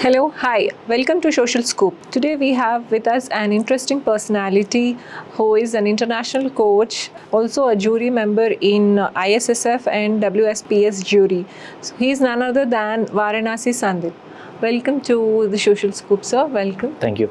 Hello, hi, welcome to Social Scoop. Today we have with us an interesting personality who is an international coach, also a jury member in ISSF and WSPS jury. So he is none other than Varanasi Sandeep. Welcome to the Social Scoop, sir. Welcome. Thank you.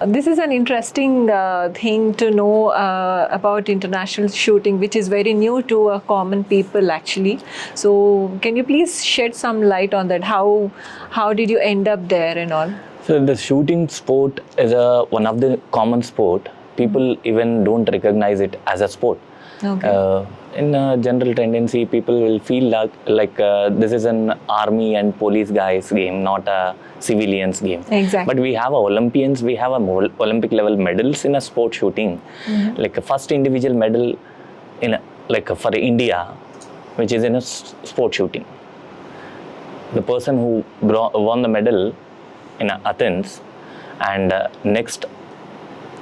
This is an interesting thing to know about international shooting, which is very new to common people actually. So, can you please shed some light on that? How did you end up there and all? So the shooting sport is one of the common sport. People even don't recognize it as a sport. Okay. In a general tendency, people will feel like this is an army and police guys game, not a civilians game. Exactly. But we have Olympians, we have Olympic level medals in a sport shooting. Like a first individual medal for India, which is in a sport shooting. The person who won the medal in Athens, and next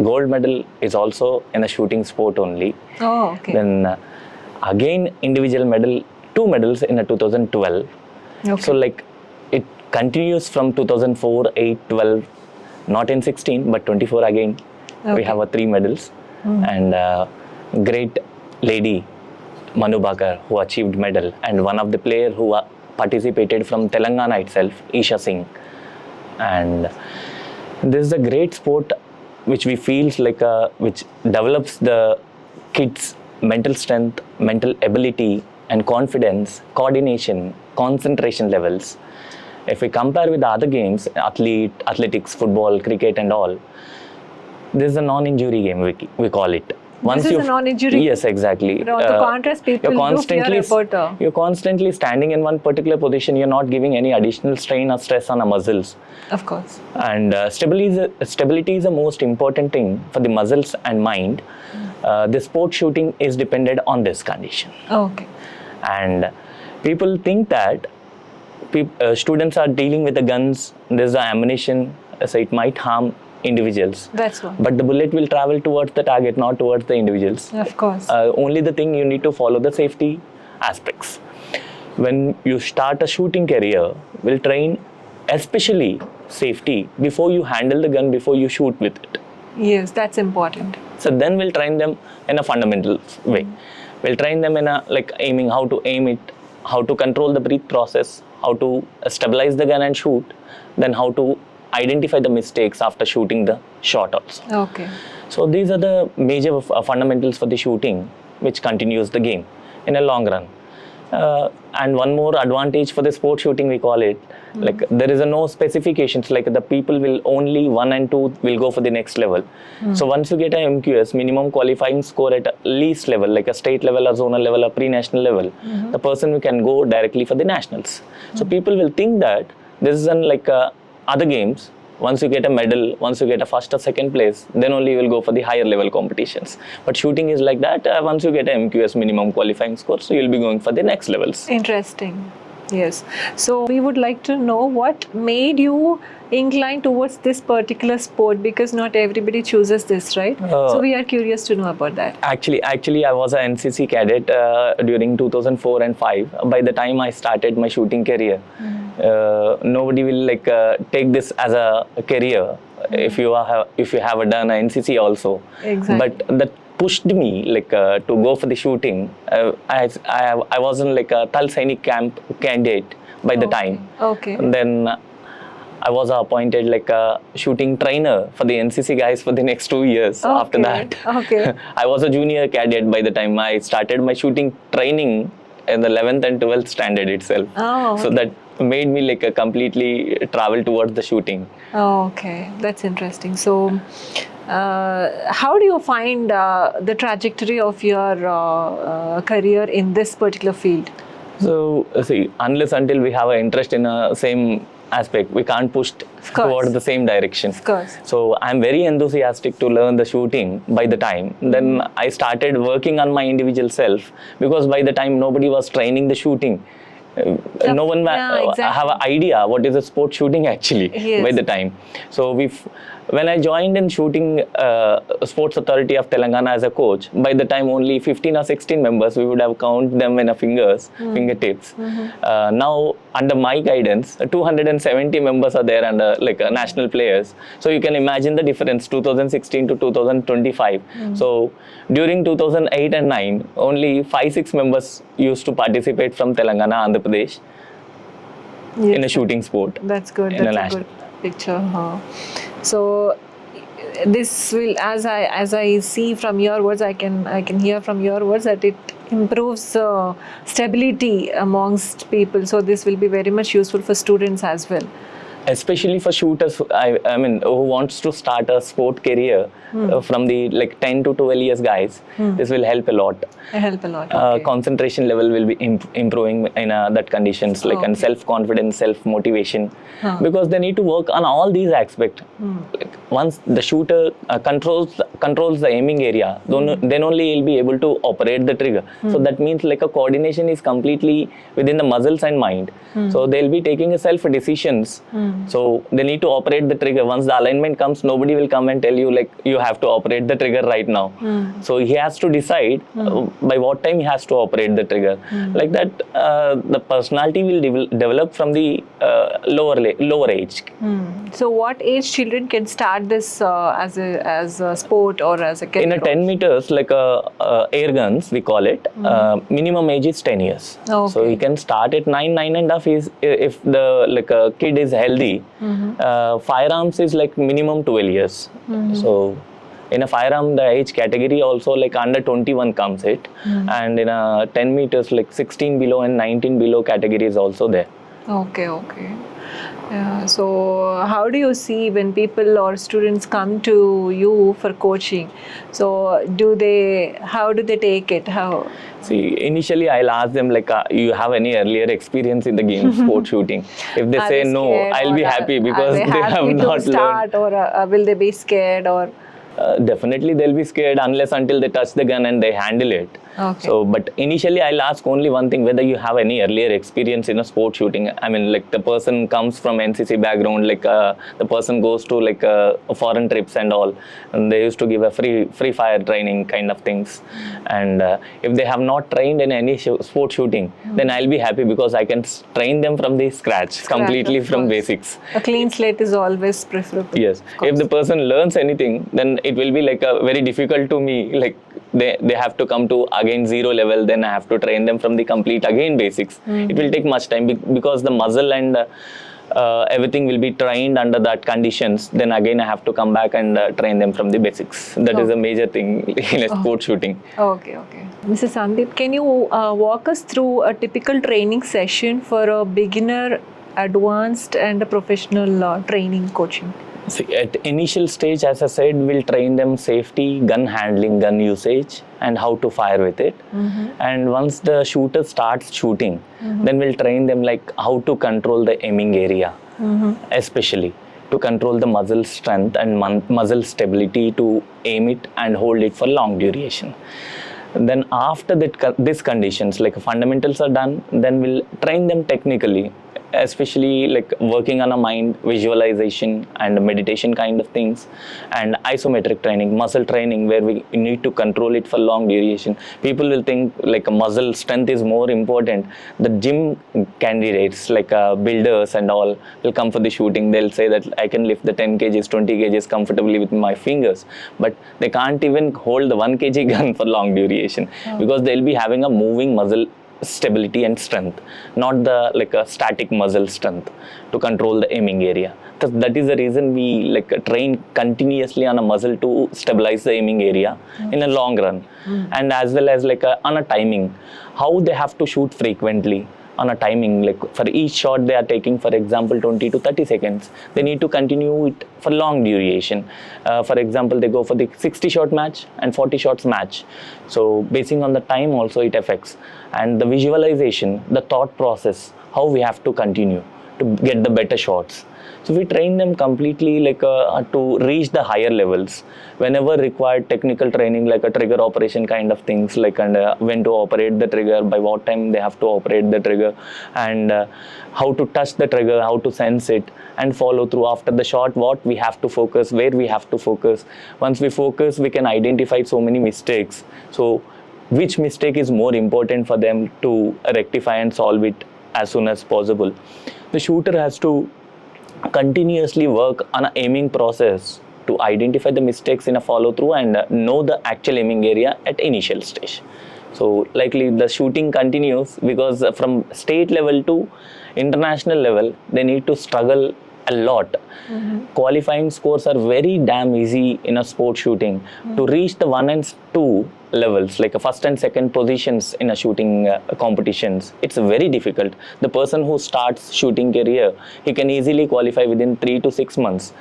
gold medal is also in a shooting sport only. Oh, okay. Then again individual medal, 2 medals in a 2012. Okay. So like it continues from 2004, 8, 12, not in 16 but 24 again. Okay. We have 3 medals and great lady Manu Bakar who achieved medal, and one of the player who participated from Telangana itself, Isha Singh. And this is a great sport which we feels like which develops the kids' mental strength, mental ability and confidence, coordination, concentration levels. If we compare with the other games, athletics, football, cricket and all, this is a non-injury game, we call it. This is a non-injury? Yes, exactly. To contrast, people do fear about... You're constantly standing in one particular position. You're not giving any additional strain or stress on the muscles. Of course. And stability is the most important thing for the muscles and mind. The sport shooting is dependent on this condition. Okay. And people think that students are dealing with the guns, there's the ammunition, so it might harm individuals. That's what. But the bullet will travel towards the target, not towards the individuals. Of course. Only the thing you need to follow the safety aspects. When you start a shooting career, we'll train especially safety before you handle the gun, before you shoot with it. Yes, that's important. So then we'll train them in a fundamental way. We'll train them in a aiming, how to aim it, how to control the breath process, how to stabilize the gun and shoot, then how to identify the mistakes after shooting the shot also. Okay. So these are the major fundamentals for the shooting, which continues the game in a long run. And one more advantage for the sport shooting, we call it, like there is no specifications, like the people will only 1 and 2 will go for the next level. So once you get an MQS, minimum qualifying score at least level, like a state level or zonal level or pre-national level, the person who can go directly for the nationals. So people will think that this is other games, once you get a medal, once you get a first or second place, then only you will go for the higher level competitions. But shooting is like that, once you get a MQS minimum qualifying score, so you'll be going for the next levels. Interesting. Yes. So we would like to know what made you incline towards this particular sport, because not everybody chooses this, right? So we are curious to know about that. Actually, I was an NCC cadet during 2004 and 5. By the time I started my shooting career, nobody will take this as a career if you have done an NCC also. Exactly. But that pushed me to go for the shooting. I wasn't a Thal Sainik camp candidate by the time. Okay. And then I was appointed a shooting trainer for the NCC guys for the next 2 years. Okay. After that. Okay. I was a junior cadet by the time I started my shooting training in the 11th and 12th standard itself. Oh, okay. So that made me completely travel towards the shooting. Oh, okay. That's interesting. So how do you find the trajectory of your career in this particular field? So see, unless until we have an interest in a same aspect, we can't push towards the same direction. Of course. So I'm very enthusiastic to learn the shooting by the time. Then I started working on my individual self, because by the time nobody was training the shooting. No one have an idea what is a sport shooting actually by the time. So when I joined in shooting Sports Authority of Telangana as a coach, by the time only 15 or 16 members, we would have count them in a fingertips. Now under my guidance, 270 members are there under national players. So you can imagine the difference 2016 to 2025. So during 2008 and 9, only 5-6 members used to participate from Telangana, Andhra Pradesh in a shooting sport. That's good. That's a good picture. So this will, as I see from your words, I can hear from your words that it improves stability amongst people. So this will be very much useful for students as well. Especially for shooters, I mean, who wants to start a sport career from the 10 to 12 years guys, this will help a lot. Okay. Concentration level will be improving in that conditions, and self-confidence, self-motivation, because they need to work on all these aspects. Once the shooter controls the aiming area, then only he'll be able to operate the trigger. So that means a coordination is completely within the muscles and mind. So they'll be taking a self-decisions. So they need to operate the trigger. Once the alignment comes, nobody will come and tell you you have to operate the trigger right now. So he has to decide by what time he has to operate the trigger. Like that, the personality will develop from the lower age. So what age children can start this as a sport or as a career? In a 10 meters, air guns, we call it, minimum age is 10 years. Okay. So he can start at 9.5 if the kid is healthy. Firearms is minimum 12 years. So in a firearm, the age category also under 21 comes it. And in a 10 meters, 16 below and 19 below category is also there. Okay. Yeah, so how do you see when people or students come to you for coaching? So how do they take it? How? See, initially I'll ask them you have any earlier experience in the game sport shooting? If they say no, I'll be happy because they have not learned. Or will they be scared or? Definitely they'll be scared until they touch the gun and they handle it. Okay. So, but initially I'll ask only one thing, whether you have any earlier experience in a sport shooting. I mean, the person comes from NCC background, the person goes to foreign trips and all, and they used to give a free fire training kind of things. And if they have not trained in any sport shooting, then I'll be happy because I can train them from the scratch completely from basics. A clean slate is always preferable. Yes. If the person learns anything, then it will be very difficult to me. They have to come to again zero level, then I have to train them from the complete again basics. It will take much time because the muscle and everything will be trained under that conditions. Then again I have to come back and train them from the basics. That is a major thing in a sport shooting. Okay. Mrs. Sandeep, can you walk us through a typical training session for a beginner, advanced and a professional training coaching? See, at initial stage, as I said, we'll train them safety, gun handling, gun usage, and how to fire with it. And once the shooter starts shooting, then we'll train them how to control the aiming area, especially to control the muzzle strength and muzzle stability to aim it and hold it for long duration. Then after that, these conditions, fundamentals are done, then we'll train them technically, especially working on a mind, visualization and meditation kind of things, and isometric training, muscle training, where we need to control it for long duration. People will think muscle strength is more important. The gym candidates, builders and all, will come for the shooting. They'll say that I can lift the 10 kgs, 20 kgs comfortably with my fingers, but they can't even hold the 1 kg gun for long duration because they'll be having a moving muscle stability and strength, not the a static muscle strength to control the aiming area. That is the reason we train continuously on a muscle to stabilize the aiming area in a long run, and as well as on a timing, how they have to shoot frequently. On a timing, for each shot they are taking, for example, 20 to 30 seconds. They need to continue it for long duration. For example, they go for the 60 shot match and 40 shots match. So basing on the time also it affects. And the visualization, the thought process, how we have to continue to get the better shots. So we train them completely to reach the higher levels. Whenever required technical training like a trigger operation kind of things, when to operate the trigger, by what time they have to operate the trigger, and how to touch the trigger, how to sense it and follow through. After the shot, what we have to focus, where we have to focus. Once we focus, we can identify so many mistakes. So which mistake is more important for them to rectify and solve it as soon as possible. The shooter has to continuously work on an aiming process to identify the mistakes in a follow through and know the actual aiming area at initial stage. So likely the shooting continues, because from state level to international level they need to struggle a lot. Qualifying scores are very damn easy in a sport shooting. To reach the 1 and 2 levels, like a first and second positions in a shooting competitions, it's very difficult. The person who starts shooting career, he can easily qualify within 3 to 6 months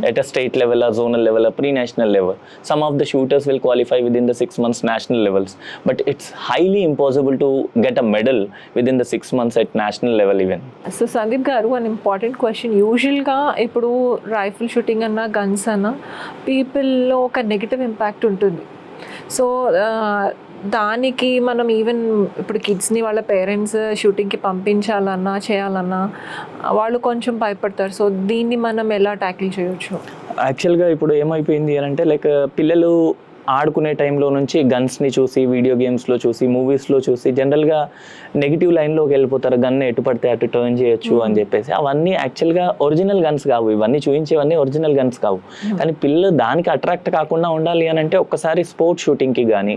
at a state level, a zonal level, a pre-national level. Some of the shooters will qualify within the 6 months national levels, but it's highly impossible to get a medal within the 6 months at national level even. So Sandeep గారు, one important question. యూజువల్గా ఇప్పుడు rifle shooting అన్నా guns అన్నా పీపుల్లో ఒక negative impact ఉంటుంది. So దానికి మనం even ఇప్పుడు కిడ్స్ని వాళ్ళ పేరెంట్స్ షూటింగ్కి పంపించాలన్నా చేయాలన్నా వాళ్ళు కొంచెం భయపడతారు. సో దీన్ని మనం ఎలా ట్యాకిల్ చేయొచ్చు? యాక్చువల్గా ఇప్పుడు ఏమైపోయింది అని అంటే, పిల్లలు ఆడుకునే టైంలో నుంచి గన్స్ని చూసి, వీడియో గేమ్స్లో చూసి, మూవీస్లో చూసి జనరల్గా నెగిటివ్ లైన్లోకి వెళ్ళిపోతారు. గన్ ఎటు పడితే అటు టర్న్ చేయొచ్చు అని చెప్పేసి. అవన్నీ యాక్చువల్గా ఒరిజినల్ గన్స్ కావు. ఇవన్నీ చూపించేవన్నీ ఒరిజినల్ గన్స్ కావు. కానీ పిల్లలు దానికి అట్రాక్ట్ కాకుండా ఉండాలి అని అంటే ఒక్కసారి స్పోర్ట్స్ షూటింగ్కి కానీ,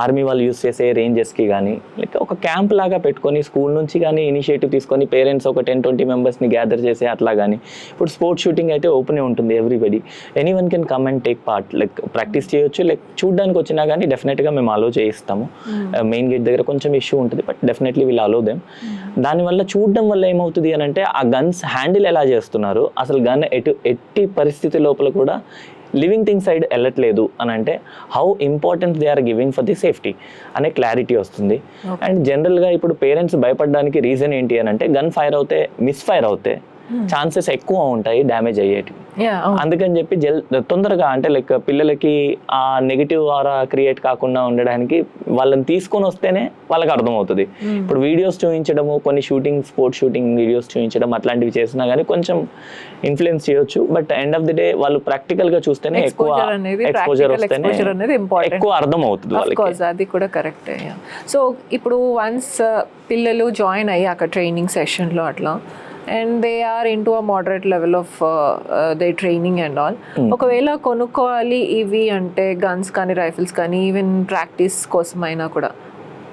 ఆర్మీ వాళ్ళు యూస్ చేసే రేంజెస్కి కానీ, ఒక క్యాంప్ లాగా పెట్టుకొని స్కూల్ నుంచి కానీ ఇనిషియేటివ్ తీసుకొని పేరెంట్స్ ఒక 10-20 మెంబర్స్ని గ్యాదర్ చేసి అట్లా కానీ. ఇప్పుడు స్పోర్ట్స్ షూటింగ్ అయితే ఓపెనే ఉంటుంది, everybody, anyone can come and take part. Practice చేయొచ్చు, చూడడానికి వచ్చినా కానీ డెఫినెట్గా మేము అలో చేయిస్తాము. మెయిన్ గేట్ దగ్గర కొంచెం ఇష్యూ ఉంటుంది, బట్ డెఫినెట్లీ వీళ్ళు అలో దెమ్. దానివల్ల చూడడం వల్ల ఏమవుతుంది అని అంటే, ఆ గన్స్ హ్యాండిల్ ఎలా చేస్తున్నారు, అసలు గన్ ఎట్టి పరిస్థితి లోపల కూడా లివింగ్ థింగ్ సైడ్ వెళ్ళట్లేదు అని అంటే how importance they are giving for the safety అనే క్లారిటీ వస్తుంది. అండ్ జనరల్గా ఇప్పుడు పేరెంట్స్ భయపడడానికి రీజన్ ఏంటి అని అంటే, గన్ ఫైర్ అవుతే, మిస్ ఫైర్ అవుతే ఛాన్సెస్ ఎక్కువ ఉంటాయి డ్యామేజ్ అయ్యేటివి. అందుకని చెప్పి తొందరగా అంటే పిల్లలకి ఆ నెగిటివ్ ఆరా క్రియేట్ కాకుండా ఉండడానికి వాళ్ళని తీసుకొని వస్తేనే వాళ్ళకి అర్థమవుతుంది. ఇప్పుడు వీడియోస్ చూపించడము, కొన్ని స్పోర్ట్స్ షూటింగ్ వీడియోస్ చూపించడం అట్లాంటివి చేసినా కానీ కొంచెం ఇన్ఫ్లుయెన్స్ చేయొచ్చు. But end of the day వాళ్ళు ప్రాక్టికల్ గా చూస్తేనే ఎక్కువ ఎక్స్పోజర్ వస్తేనే ఎక్కువ అర్థం అవుతుంది వాళ్ళకి. అది కూడా కరెక్టే. సో ఇప్పుడు వన్స్ పిల్లలు జాయిన్ అయ్యి అక్కడ ట్రైనింగ్ సెషన్లో అట్లా, and they are into a moderate level of their training and all. ఒకవేళ కొనుక్కోవాలి ఇవి అంటే గన్స్ కానీ రైఫిల్స్ కానీ ఈవెన్ ప్రాక్టీస్ కోసమైనా కూడా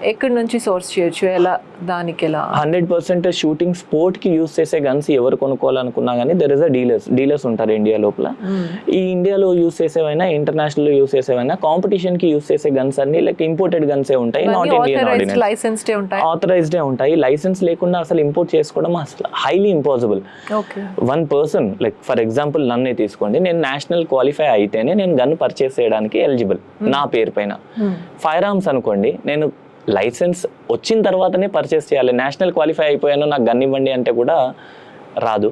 ఎక్కడి నుంచి సోర్స్ చేయొచ్చు, ఎలా, దానికి ఎలా? 100% షూటింగ్ స్పోర్ట్ కి యూస్ చేసే గన్స్ ఎవరు కొనుక్కోవాలనుకున్నా కానీ దెర్ ఇస్ అ డీలర్స్ ఉంటారు ఇండియా లోపల. ఈ ఇండియాలో యూస్ చేసేవైనా, ఇంటర్నేషనల్ లో యూస్ చేసేవైనా, కాంపిటీషన్ కి యూస్ చేసే గన్స్ అన్ని ఇంపోర్టెడ్ గన్సే ఉంటాయి, నాట్ ఇండియన్ ఆర్డినెన్స్, ఆథరైజ్డ్ ఉంటాయి. లైసెన్స్ లేకుండా అసలు ఇంపోర్ట్ చేసుకోవడం అసలు highly impossible. One person for example నన్నే తీసుకోండి, నేను నేషనల్ క్వాలిఫై అయితేనే నేను గన్ పర్చేస్ చేయడానికి ఎలిజిబుల్ నా పేరు పైన. ఫైర్ ఆర్మ్స్ అనుకోండి, నేను లైసెన్స్ వచ్చిన తర్వాతనే పర్చేస్ చేయాలి. నేషనల్ క్వాలిఫై అయిపోయాను నాకు గన్ ఇవ్వండి అంటే కూడా రాదు.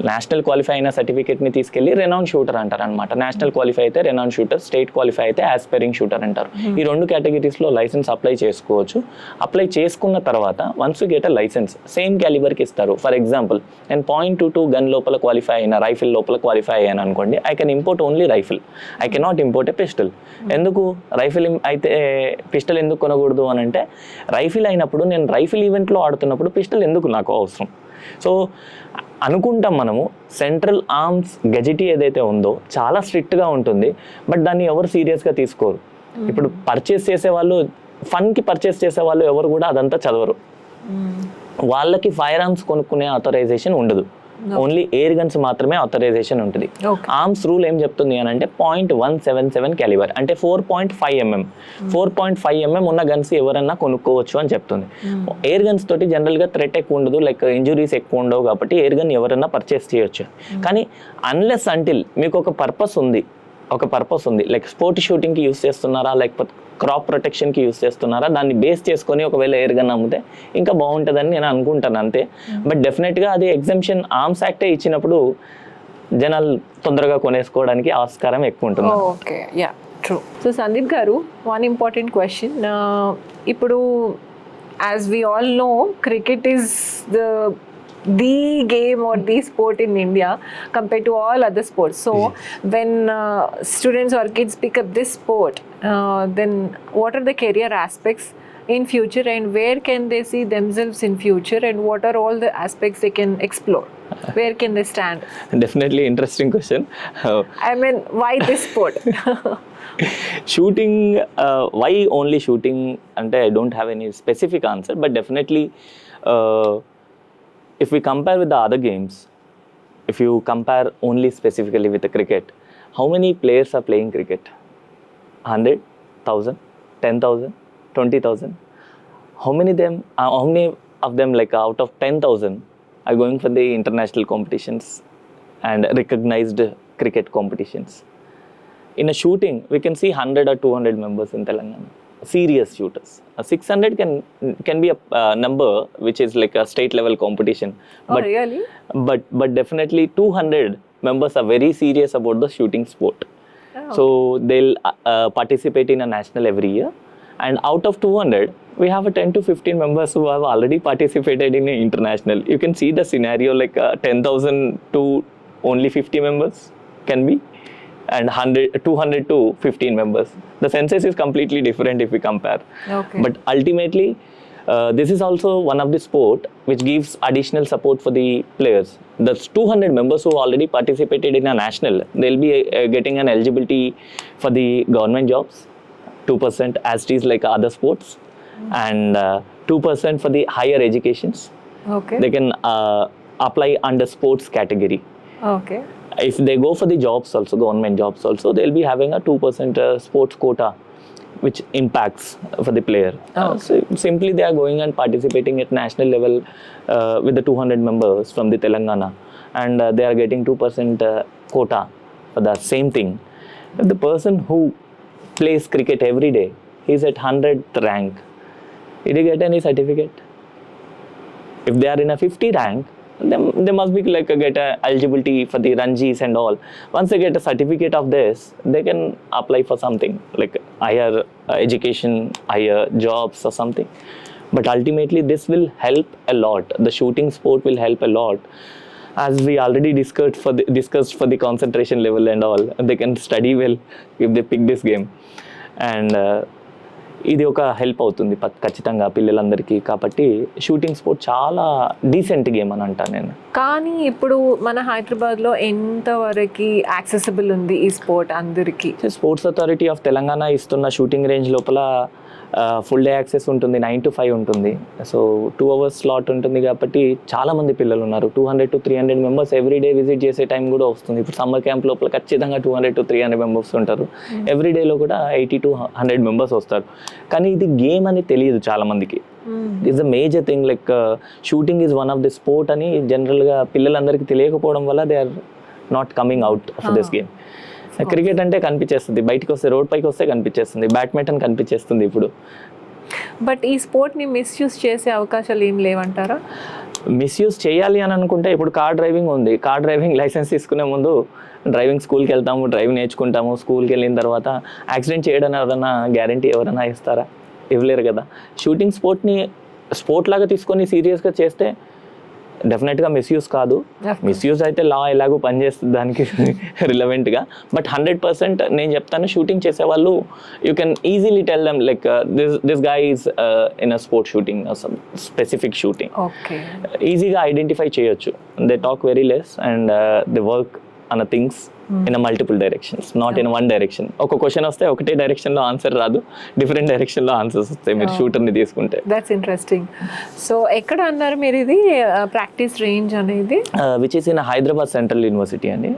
నేషనల్ క్వాలిఫై అయిన సర్టిఫికేట్ని తీసుకెళ్లి రెనౌన్ షూటర్ అంటారు అనమాట. నేషనల్ క్వాలిఫై అయితే రెనౌన్ షూటర్, స్టేట్ క్వాలిఫై అయితే ఆస్పైరింగ్ షూటర్ అంటారు. ఈ 2 కేటగిరీస్లో లైసెన్స్ అప్లై చేసుకోవచ్చు. అప్లై చేసుకున్న తర్వాత once you get a license, same క్యాలిబర్కి ఇస్తారు. ఫర్ ఎగ్జాంపుల్ నేను .22 గన్ లోపల క్వాలిఫై అయిన, రైఫిల్ లోపల క్వాలిఫై అయ్యాను అనుకోండి, I can import only rifle, I cannot import A pistol. ఎందుకు రైఫిల్ అయితే పిస్టల్ ఎందుకు కొనకూడదు అని అంటే, రైఫిల్ అయినప్పుడు నేను రైఫిల్ ఈవెంట్లో ఆడుతున్నప్పుడు పిస్టల్ ఎందుకు నాకు అవసరం? సో అనుకుంటాం మనము సెంట్రల్ ఆర్మ్స్ గెజిటీ ఏదైతే ఉందో చాలా స్ట్రిక్ట్గా ఉంటుంది, బట్ దాన్ని ఎవరు సీరియస్గా తీసుకోరు. ఇప్పుడు పర్చేస్ చేసేవాళ్ళు, ఫన్కి పర్చేస్ చేసేవాళ్ళు ఎవరు కూడా అదంతా చదవరు. వాళ్ళకి ఫైర్ ఆర్మ్స్ కొనుక్కునే ఆథరైజేషన్ ఉండదు, ఓన్లీ ఎయిర్ గన్స్ మాత్రమే ఆథరైజేషన్ ఉంటుంది. ఆర్మ్స్ రూల్ ఏం చెప్తుంది అని అంటే .177 క్యాలిబర్ అంటే 4.5 mm. 4.5 mm ఉన్న గన్స్ ఎవరన్నా కొనుక్కోవచ్చు అని చెప్తుంది. ఎయిర్ గన్స్ తోటి జనరల్గా థ్రెట్ ఎక్కువ ఉండదు, ఇంజురీస్ ఎక్కువ ఉండవు, కాబట్టి ఎయిర్ గన్ ఎవరన్నా పర్చేస్ చేయొచ్చు. కానీ అన్లెస్ అంటిల్ మీకు ఒక పర్పస్ ఉంది, ఒక పర్పస్ ఉంది. లైక్ స్పోర్ట్ షూటింగ్కి యూస్ చేస్తున్నారా, లేకపోతే క్రాప్ ప్రొటెక్షన్కి యూస్ చేస్తున్నారా, దాన్ని బేస్ చేసుకొని ఒకవేళ ఎయిర్ గన్ అమ్మితే ఇంకా బాగుంటుందని నేను అనుకుంటాను అంతే. బట్ డెఫినెట్గా అది ఎగ్జంప్షన్ ఆర్మ్స్ యాక్టే ఇచ్చినప్పుడు జనాలు తొందరగా కొనేసుకోవడానికి ఆస్కారం ఎక్కువ ఉంటుంది. Okay, ya, true. So Sandeep గారు, వన్ ఇంపార్టెంట్ క్వశ్చన్. ఇప్పుడు as we all know, cricket is the game or the sport in India compared to all other sports. So when students or kids pick up this sport, then what are the career aspects in future, and where can they see themselves in future, and what are all the aspects they can explore? Where can they stand? Definitely interesting question. I mean, why this sport? Shooting, why only shooting ante I don't have any specific answer, but definitely if we compare with the other games, if you compare only specifically with the cricket, how many players are playing cricket? 100, 1000, 10,000, 20,000? How many of them, like out of 10,000, are going for the international competitions and recognized cricket competitions? In a shooting, we can see 100 or 200 members in Telangana. Serious shooters. 600 can be a number which is like a state level competition. Oh, really? But definitely 200 members are very serious about the shooting sport. Oh. So they'll participate in a national every year, and out of 200 we have a 10 to 15 members who have already participated in an international. You can see the scenario, like 10,000 to only 50 members can be, and 200 to 15 members. The census is completely different if we compare. Okay. But ultimately, this is also one of the sport which gives additional support for the players. The 200 members who already participated in a national, they'll be getting an eligibility for the government jobs, 2% as it is like other sports, and 2% for the higher educations. Okay. They can apply under sports category. Okay. If they go for the jobs also, government jobs also, they'll be having a 2% sports quota which impacts for the player. So simply they are going and participating at national level with the 200 members from the Telangana, and they are getting 2% quota for the same thing. The person who plays cricket every day, he's at 100th rank. Did he get any certificate? If they are in a 50 rank, they must be like get a eligibility for the Ranjis and all. Once they get a certificate of this, they can apply for something like higher education, higher jobs or something. But ultimately this will help a lot. The shooting sport will help a lot, as we already discussed for the concentration level and all. They can study well if they pick this game, and ఇది ఒక help అవుతుంది ఖచ్చితంగా పిల్లలందరికీ. కాబట్టి shooting sport చాలా decent game అని అంటాను నేను. కానీ ఇప్పుడు మన హైదరాబాద్లో ఎంతవరకు యాక్సెసిబుల్ ఉంది ఈ స్పోర్ట్ అందరికీ? స్పోర్ట్స్ అథారిటీ ఆఫ్ తెలంగాణ ఇస్తున్న షూటింగ్ రేంజ్ లోపల ఫుల్ డే యాక్సెస్ ఉంటుంది, 9 to 5 ఉంటుంది. సో 2 hours స్లాట్ ఉంటుంది కాబట్టి చాలామంది పిల్లలు ఉన్నారు. 200 to 300 members every day visit చేసే టైం కూడా వస్తుంది. ఇప్పుడు సమ్మర్ క్యాంప్ లోపల ఖచ్చితంగా 200 to 300 మెంబర్స్ ఉంటారు. ఎవ్రీ డేలో కూడా 80 to 100 మెంబర్స్ వస్తారు. కానీ ఇది గేమ్ అని తెలియదు చాలామందికి. It's a major thing. Like shooting is one of the sport అని జనరల్గా పిల్లలందరికీ తెలియకపోవడం వల్ల they are not coming out for this game. Cricket అంటే కనిపించేస్తుంది, బయటకు వస్తే రోడ్ పైకి వస్తే కనిపించేస్తుంది, బ్యాడ్మింటన్ కనిపించేస్తుంది ఇప్పుడు. బట్ ఈ స్పోర్ట్ని మిస్యూజ్ చేసే అవకాశాలు ఏం లేవంటారా? మిస్యూజ్ చేయాలి అని అనుకుంటే ఇప్పుడు కార్ డ్రైవింగ్ ఉంది. కార్ డ్రైవింగ్ లైసెన్స్ తీసుకునే ముందు డ్రైవింగ్ స్కూల్కి వెళ్తాము, డ్రైవింగ్ నేర్చుకుంటాము. స్కూల్కి వెళ్ళిన తర్వాత యాక్సిడెంట్ చేయడం ఎవరైనా గ్యారంటీ ఎవరైనా ఇస్తారా? ఇవ్వలేరు కదా. షూటింగ్ స్పోర్ట్ని స్పోర్ట్ లాగా తీసుకొని సీరియస్గా చేస్తే డెఫినెట్గా మిస్యూజ్ కాదు. మిస్యూజ్ అయితే లా ఎలాగో పనిచేస్తుంది దానికి రిలవెంట్గా. బట్ 100% నేను చెప్తాను, షూటింగ్ చేసేవాళ్ళు you can easily tell them like this guy is in a sport shooting, specific shooting. ఈజీగా ఐడెంటిఫై చేయొచ్చు. They talk very less and they work on things in a multiple directions, not in one direction. ఒక question వస్తే ఒకటే డైరెక్షన్లో answer రాదు, different డైరెక్షన్లో answers వస్తాయి మీరు షూటర్ని తీసుకుంటే. That's interesting. సో ఎక్కడ అన్నారు మీరు ఇది ప్రాక్టీస్ రేంజ్ అనేది? Which is in Hyderabad central university అండి.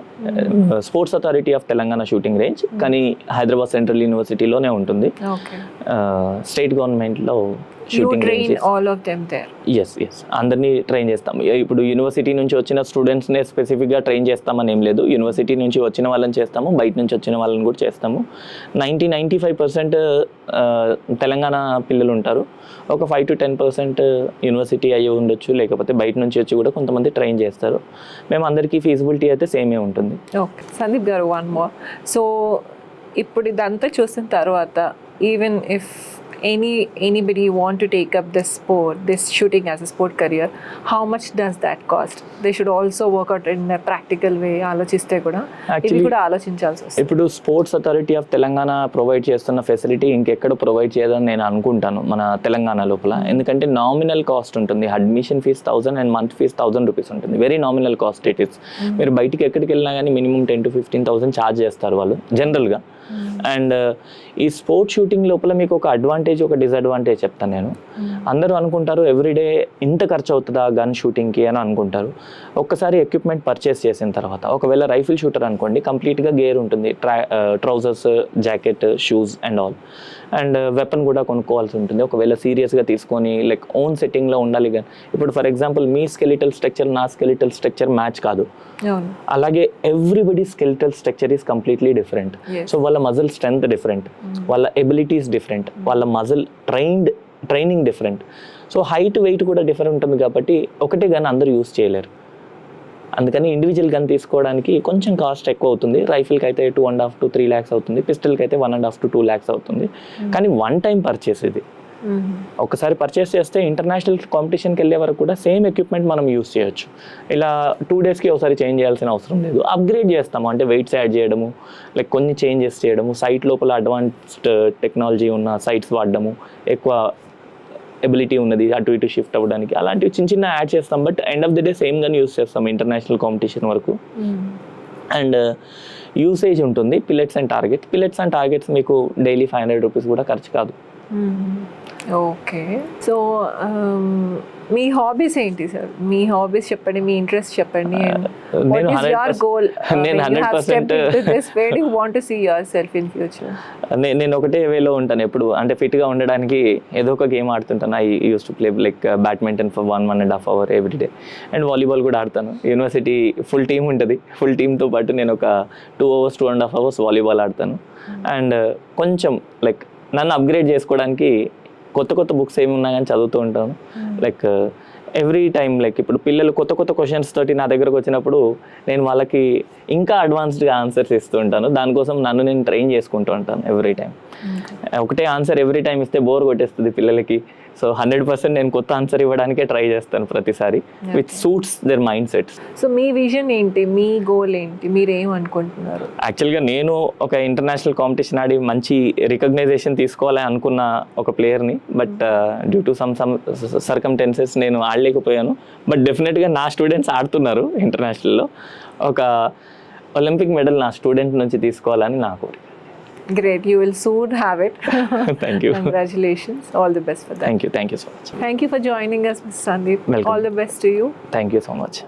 Sports authority of Telangana shooting range, కానీ హైదరాబాద్ సెంట్రల్ యూనివర్సిటీలోనే ఉంటుంది. స్టేట్ గవర్నమెంట్లో షూటింగ్ రేంజ్. ఎస్ అందరినీ ట్రైన్ చేస్తాం. ఇప్పుడు యూనివర్సిటీ నుంచి వచ్చిన స్టూడెంట్స్నే స్పెసిఫిక్గా ట్రైన్ చేస్తామని ఏం లేదు. యూనివర్సిటీ నుంచి నుంచి వచ్చిన వాళ్ళని చేస్తాము, బయట నుంచి వచ్చిన వాళ్ళని కూడా చేస్తాము. 95% తెలంగాణ పిల్లలు ఉంటారు. ఒక 5 to 10% యూనివర్సిటీ అయ్యి ఉండొచ్చు, లేకపోతే బయట నుంచి వచ్చి కూడా కొంతమంది ట్రైన్ చేస్తారు. మేము అందరికీ ఫీజిబిలిటీ అయితే సేమే ఉంటుంది. ఓకే సందీప్ గారు, వన్ మోర్. సో ఇప్పుడు ఇదంతా చూసిన తర్వాత, even if anybody want to take up this shooting as a sport career, how much does that cost? They should also work out in a practical way. ఆలోచిస్తే కూడా ఇది కూడా ఆలోచించాల్సి వస్తుంది. ఇప్పుడు sports authority of Telangana provide చేస్తున్న facility ఇంకెక్కడ provide చేయదని నేను అనుకుంటాను మన తెలంగాణ లోపల. ఎందుకంటే నామినల్ కాస్ట్ ఉంటుంది. Admission fee 1000 and month fee 1000 rupees ఉంటుంది. Very nominal cost it is. మీరు బయటికి ఎక్కడికి వెళ్ళినా కానీ మినిమం 10 to 15,000 ఛార్జ్ చేస్తారు వాళ్ళు జనరల్గా. అండ్ ఈ స్పోర్ట్స్ షూటింగ్ లోపల మీకు ఒక అడ్వాంటేజ్, ఒక డిసడ్వాంటేజ్ చెప్తాను నేను. అందరూ అనుకుంటారు ఎవ్రీడే ఇంత ఖర్చు అవుతుందా గన్ షూటింగ్కి అని అనుకుంటారు. ఒక్కసారి ఎక్విప్మెంట్ పర్చేస్ చేసిన తర్వాత, ఒకవేళ రైఫిల్ షూటర్ అనుకోండి, కంప్లీట్గా గేర్ ఉంటుంది, trousers, jacket, shoes and all. And weapon కూడా కొనుక్కోవాల్సి ఉంటుంది ఒకవేళ సీరియస్గా తీసుకొని లైక్ ఓన్ సెట్టింగ్లో ఉండాలి. కానీ ఇప్పుడు for example me skeletal structure నా స్కెలిటల్ స్ట్రక్చర్ మ్యాచ్ కాదు. అలాగే everybody skeletal structure is completely different. So వాళ్ళ మజిల్ స్ట్రెంత్ డిఫరెంట్, వాళ్ళ ఎబిలిటీస్ డిఫరెంట్, వాళ్ళ muscle training different. So height weight కూడా డిఫరెంట్ ఉంటుంది కాబట్టి ఒకటే గన్ అందరూ యూస్ చేయలేరు. అందుకని ఇండివిజువల్ గన్ తీసుకోవడానికి కొంచెం కాస్ట్ ఎక్కువ అవుతుంది. రైఫిల్కి అయితే 2.5 to 3 lakhs అవుతుంది, పిస్టల్కి అయితే 1.5 to 2 lakhs అవుతుంది. కానీ వన్ టైం పర్చేస్ ఇది. ఒకసారి పర్చేస్ చేస్తే ఇంటర్నేషనల్ కాంపిటీషన్కి వెళ్ళే వరకు కూడా సేమ్ ఎక్విప్మెంట్ మనం యూస్ చేయొచ్చు. ఇలా 2 daysకి ఒకసారి చేంజ్ చేయాల్సిన అవసరం లేదు. అప్గ్రేడ్ చేస్తాము అంటే వెయిట్స్ యాడ్ చేయడము, లైక్ కొన్ని చేంజెస్ చేయడము, సైట్ లోపల అడ్వాన్స్డ్ టెక్నాలజీ ఉన్న సైట్స్ వాడడము, ఎక్కువ ఎబిలిటీ ఉన్నది అటు ఇటు షిఫ్ట్ అవ్వడానికి, అలాంటివి చిన్న యాడ్ చేస్తాం. But end of the day same gun use చేస్తాం ఇంటర్నేషనల్ కాంపిటీషన్ వరకు. అండ్ యూసేజ్ ఉంటుంది. పిల్లెట్స్ అండ్ టార్గెట్స్ మీకు డైలీ 500 రూపీస్ కూడా ఖర్చు కాదు. ఓకే. సో మీ హాబీస్ ఏంటి సార్? మీ హాబీస్ చెప్పండి, మీ ఇంట్రెస్ట్ చెప్పండి. నేను 100% నేను ఒకటే వేలో ఉంటాను ఎప్పుడు. అంటే ఫిట్గా ఉండడానికి ఏదో ఒక గేమ్ ఆడుతుంటాను. I use to play like badminton for 1.5 hours everyday. And volleyball కూడా ఆడతాను. యూనివర్సిటీ ఫుల్ టీమ్ ఉంటుంది. ఫుల్ టీమ్తో పాటు నేను ఒక 2.5 hours వాలీబాల్ ఆడతాను. అండ్ కొంచెం లైక్ నన్ను అప్గ్రేడ్ చేసుకోవడానికి కొత్త బుక్స్ ఏమున్నా కానీ చదువుతూ ఉంటాను. లైక్ ఎవ్రీ టైం లైక్ ఇప్పుడు పిల్లలు కొత్త క్వశ్చన్స్ తోటి నా దగ్గరకు వచ్చినప్పుడు నేను వాళ్ళకి ఇంకా అడ్వాన్స్డ్గా ఆన్సర్స్ ఇస్తూ ఉంటాను. దానికోసం నన్ను నేను ట్రైన్ చేసుకుంటూ ఉంటాను ఎవ్రీ టైం. ఒకటే ఆన్సర్ ఎవ్రీ టైం ఇస్తే బోర్ కొట్టేస్తుంది పిల్లలకి. సో 100% నేను కొత్త ఆన్సర్ ఇవ్వడానికే ట్రై చేస్తాను ప్రతిసారి, which suits their mind sets. So me vision ఏంటి, మీ గోల్ ఏంటి, మీరు ఏమనుకుంటున్నారు? యాక్చువల్గా నేను ఒక ఇంటర్నేషనల్ కాంపిటీషన్ ఆడి మంచి రికగ్నైజేషన్ తీసుకోవాలని అనుకున్న ఒక ప్లేయర్ని. But due to some circumstances నేను ఆడలేకపోయాను. బట్ డెఫినెట్గా నా స్టూడెంట్స్ ఆడుతున్నారు ఇంటర్నేషనల్లో. ఒక ఒలింపిక్ మెడల్ నా స్టూడెంట్ నుంచి తీసుకోవాలని నా కోరిక. Great, you will soon have it. Thank you. Congratulations, all the best for that. Thank you so much. Thank you for joining us, Mr. Sandeep. Welcome. All the best to you. Thank you so much.